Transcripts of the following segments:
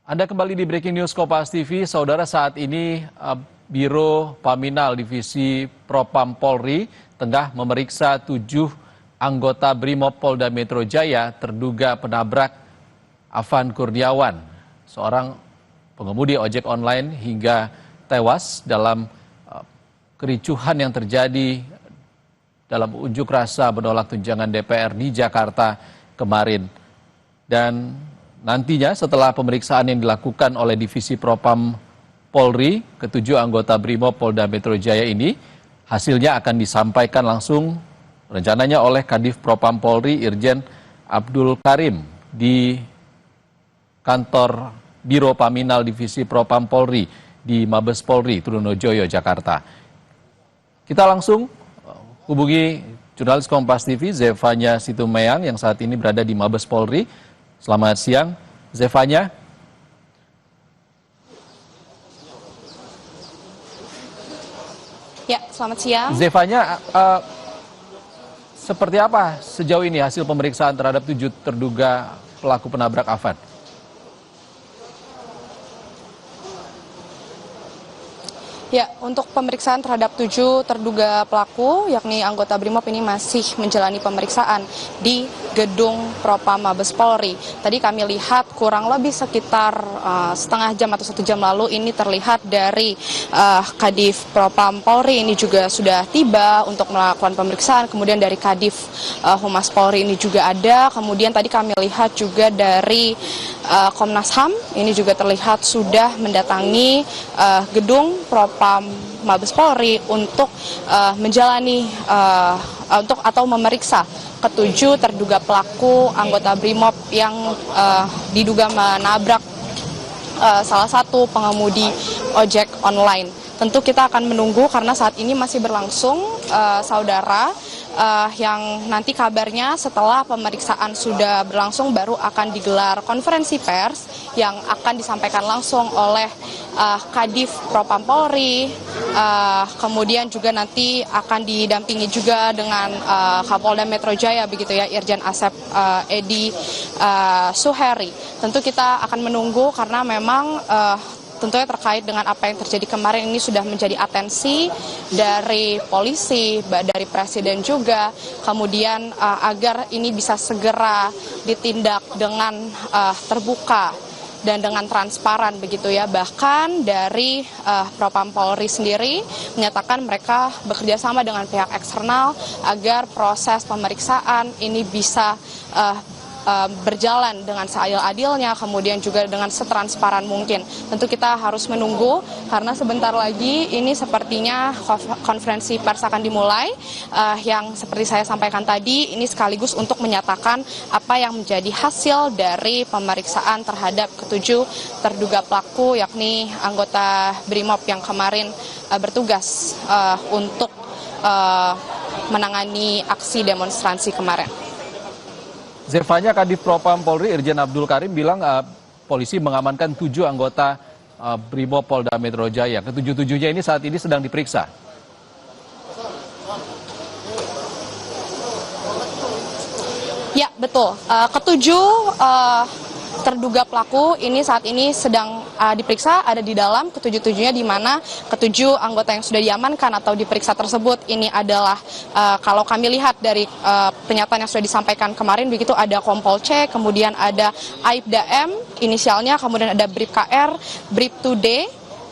Anda kembali di Breaking News Kompas TV. Saudara, saat ini Biro Paminal Divisi Propam Polri tengah memeriksa 7 anggota Brimob Polda Metro Jaya terduga penabrak Afan Kurniawan, seorang pengemudi ojek online, hingga tewas dalam kericuhan yang terjadi dalam unjuk rasa menolak tunjangan DPR di Jakarta kemarin. Dan nantinya setelah pemeriksaan yang dilakukan oleh Divisi Propam Polri, ketujuh anggota Brimob Polda Metro Jaya ini, hasilnya akan disampaikan langsung rencananya oleh Kadif Propam Polri Irjen Abdul Karim di kantor Biro Paminal Divisi Propam Polri di Mabes Polri, Trunojoyo, Jakarta. Kita langsung hubungi jurnalis Kompas TV Zefanya Situmeyang yang saat ini berada di Mabes Polri. Selamat siang, Zefanya. Ya, selamat siang. Zefanya, seperti apa sejauh ini hasil pemeriksaan terhadap 7 terduga pelaku penabrak Afan? Ya, untuk pemeriksaan terhadap 7 terduga pelaku, yakni anggota Brimob, ini masih menjalani pemeriksaan di gedung Propam Mabes Polri. Tadi kami lihat kurang lebih sekitar setengah jam atau 1 jam lalu ini terlihat dari Kadif Propam Polri ini juga sudah tiba untuk melakukan pemeriksaan. Kemudian dari Kadif Humas Polri ini juga ada. Kemudian tadi kami lihat juga dari Komnas HAM ini juga terlihat sudah mendatangi gedung Propam Mabes Polri untuk menjalani atau memeriksa ketujuh terduga pelaku anggota Brimob yang diduga menabrak salah satu pengemudi ojek online. Tentu kita akan menunggu karena saat ini masih berlangsung, saudara, yang nanti kabarnya setelah pemeriksaan sudah berlangsung baru akan digelar konferensi pers yang akan disampaikan langsung oleh Kadif Propam Polri, kemudian juga nanti akan didampingi juga dengan Kapolda Metro Jaya, begitu ya, Irjen Asep Edi Suheri. Tentu kita akan menunggu karena memang tentunya terkait dengan apa yang terjadi kemarin ini sudah menjadi atensi dari polisi, dari presiden juga, kemudian agar ini bisa segera ditindak dengan terbuka dan dengan transparan, begitu ya. Bahkan dari Propam Polri sendiri menyatakan mereka bekerja sama dengan pihak eksternal agar proses pemeriksaan ini bisa berjalan dengan seadil-adilnya, kemudian juga dengan setransparan mungkin. Tentu kita harus menunggu karena sebentar lagi ini sepertinya konferensi pers akan dimulai, yang seperti saya sampaikan tadi ini sekaligus untuk menyatakan apa yang menjadi hasil dari pemeriksaan terhadap ketujuh terduga pelaku, yakni anggota Brimob yang kemarin bertugas untuk menangani aksi demonstrasi kemarin. Zefanya, Kadif Propam Polri Irjen Abdul Karim bilang polisi mengamankan 7 anggota Brimob Polda Metro Jaya. Ketujuh-tujuhnya ini saat ini sedang diperiksa. Ya, betul. Ketujuh terduga pelaku ini saat ini sedang diperiksa, ada di dalam ketujuh-tujuhnya, di mana ketujuh anggota yang sudah diamankan atau diperiksa tersebut ini adalah kalau kami lihat dari pernyataan yang sudah disampaikan kemarin, begitu ada Kompol C, kemudian ada Aibda M inisialnya, kemudian ada Bribka R, Bribtu D,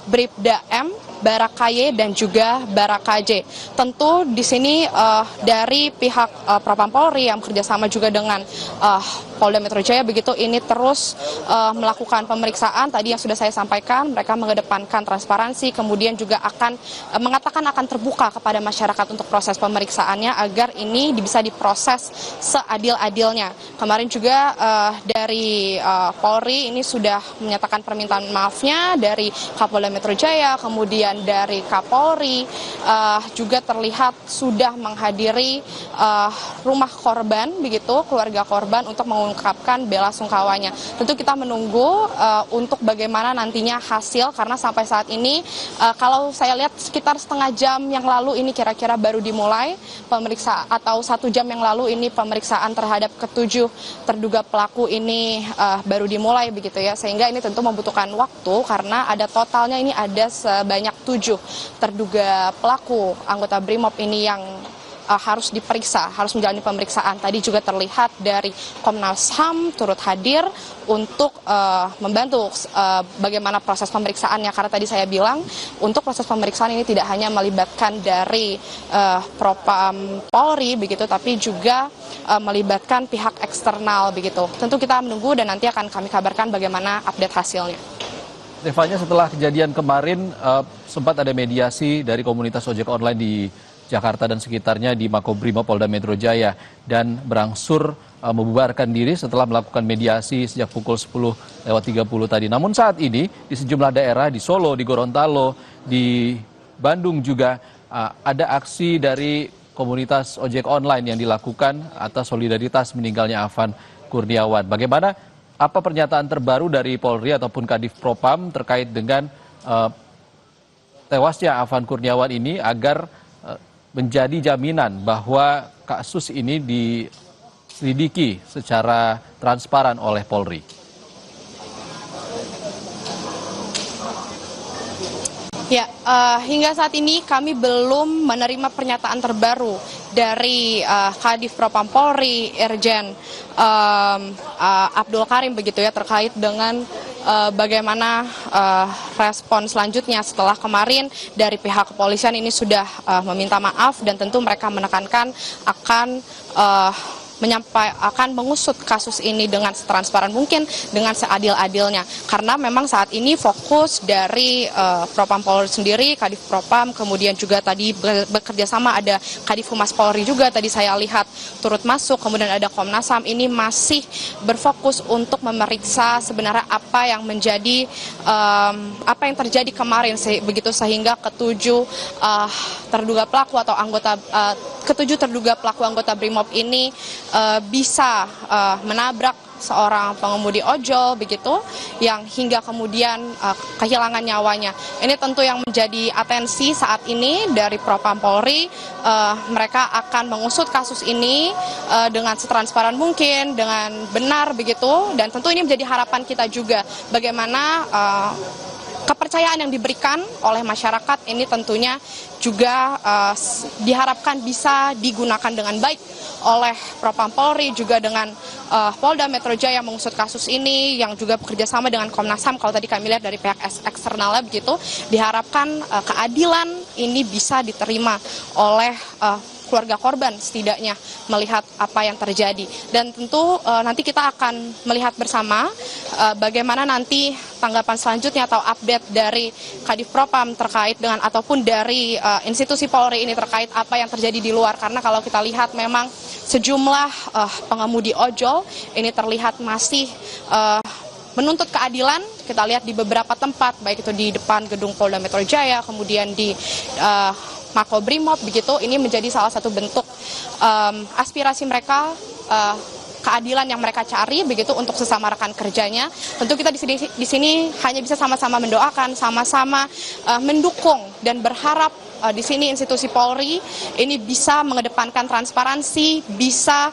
Bribda M, Baraka Y, dan juga Baraka J. Tentu di sini dari pihak Propam Polri yang bekerjasama juga dengan Polda Metro Jaya, begitu ini terus melakukan pemeriksaan. Tadi yang sudah saya sampaikan, mereka mengedepankan transparansi, kemudian juga akan mengatakan akan terbuka kepada masyarakat untuk proses pemeriksaannya agar ini bisa diproses seadil-adilnya. Kemarin juga dari Polri ini sudah menyatakan permintaan maafnya dari Kapolda Metro Jaya, kemudian kemudian dari Kapolri juga terlihat sudah menghadiri rumah korban, begitu keluarga korban untuk mengungkapkan bela sungkawanya. Tentu kita menunggu untuk bagaimana nantinya hasil, karena sampai saat ini kalau saya lihat sekitar setengah jam yang lalu ini kira-kira baru dimulai pemeriksaan, atau 1 jam yang lalu ini pemeriksaan terhadap ketujuh terduga pelaku ini baru dimulai, begitu ya, sehingga ini tentu membutuhkan waktu karena ada totalnya ini ada sebanyak 7 terduga pelaku anggota BRIMOB ini yang harus diperiksa, harus menjalani pemeriksaan. Tadi juga terlihat dari Komnas HAM turut hadir untuk membantu bagaimana proses pemeriksaannya, karena tadi saya bilang untuk proses pemeriksaan ini tidak hanya melibatkan dari Propam Polri begitu, tapi juga melibatkan pihak eksternal begitu. Tentu kita menunggu dan nanti akan kami kabarkan bagaimana update hasilnya. Stefania, setelah kejadian kemarin sempat ada mediasi dari komunitas ojek online di Jakarta dan sekitarnya di Makobrimob Polda Metro Jaya dan berangsur membubarkan diri setelah melakukan mediasi sejak pukul 10:30 tadi. Namun saat ini di sejumlah daerah, di Solo, di Gorontalo, di Bandung juga ada aksi dari komunitas ojek online yang dilakukan atas solidaritas meninggalnya Afan Kurniawan. Bagaimana, apa pernyataan terbaru dari Polri ataupun Kadif Propam terkait dengan tewasnya Afan Kurniawan ini agar menjadi jaminan bahwa kasus ini diselidiki secara transparan oleh Polri? Ya, hingga saat ini kami belum menerima pernyataan terbaru dari Kadif Propam Polri, Irjen Abdul Karim begitu ya, terkait dengan bagaimana respon selanjutnya setelah kemarin dari pihak kepolisian ini sudah meminta maaf dan tentu mereka menekankan akan mengusut kasus ini dengan setransparan mungkin, dengan seadil-adilnya. Karena memang saat ini fokus dari Propam Polri sendiri, Kadif Propam, kemudian juga tadi bekerja sama ada Kadif Humas Polri juga tadi saya lihat turut masuk, kemudian ada Komnas HAM, ini masih berfokus untuk memeriksa sebenarnya apa yang menjadi apa yang terjadi kemarin begitu, sehingga ketujuh terduga pelaku atau ketujuh terduga pelaku anggota BRIMOB ini bisa menabrak seorang pengemudi ojol begitu, yang hingga kemudian kehilangan nyawanya. Ini tentu yang menjadi atensi saat ini dari Propam Polri. Mereka akan mengusut kasus ini dengan setransparan mungkin, dengan benar begitu, dan tentu ini menjadi harapan kita juga bagaimana kepercayaan yang diberikan oleh masyarakat ini tentunya juga diharapkan bisa digunakan dengan baik oleh Propam Polri, juga dengan Polda Metro Jaya mengusut kasus ini, yang juga bekerja sama dengan Komnas HAM. Kalau tadi kami lihat dari pihak eksternalnya begitu, diharapkan keadilan ini bisa diterima oleh keluarga korban, setidaknya melihat apa yang terjadi. Dan tentu nanti kita akan melihat bersama bagaimana nanti tanggapan selanjutnya atau update dari Kadif Propam terkait dengan ataupun dari institusi Polri ini terkait apa yang terjadi di luar. Karena kalau kita lihat memang sejumlah pengemudi ojol ini terlihat masih menuntut keadilan. Kita lihat di beberapa tempat, baik itu di depan gedung Polda Metro Jaya, kemudian di Makobrimob begitu, ini menjadi salah satu bentuk aspirasi mereka, keadilan yang mereka cari begitu untuk sesama rekan kerjanya. Tentu kita di sini hanya bisa sama-sama mendoakan, sama-sama mendukung dan berharap di sini institusi Polri ini bisa mengedepankan transparansi, bisa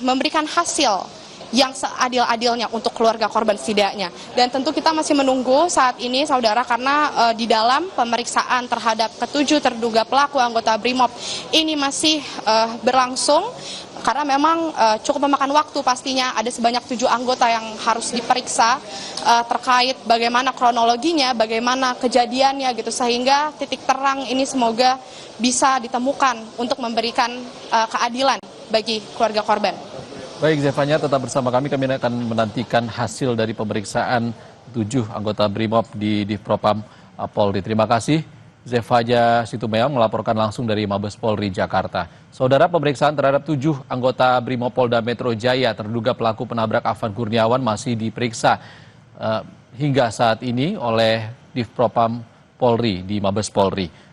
memberikan hasil yang seadil-adilnya untuk keluarga korban setidaknya. Dan tentu kita masih menunggu saat ini, saudara, karena di dalam pemeriksaan terhadap ketujuh terduga pelaku anggota BRIMOB ini masih berlangsung, karena memang cukup memakan waktu pastinya. Ada sebanyak 7 anggota yang harus diperiksa terkait bagaimana kronologinya, bagaimana kejadiannya gitu, sehingga titik terang ini semoga bisa ditemukan untuk memberikan keadilan bagi keluarga korban. Baik, Zefanya, tetap bersama kami akan menantikan hasil dari pemeriksaan 7 anggota BRIMOB di Divpropam Polri. Terima kasih, Zefanya Situmeang melaporkan langsung dari Mabes Polri Jakarta. Saudara, pemeriksaan terhadap 7 anggota BRIMOB Polda Metro Jaya terduga pelaku penabrak Afan Kurniawan masih diperiksa hingga saat ini oleh Divpropam Polri di Mabes Polri.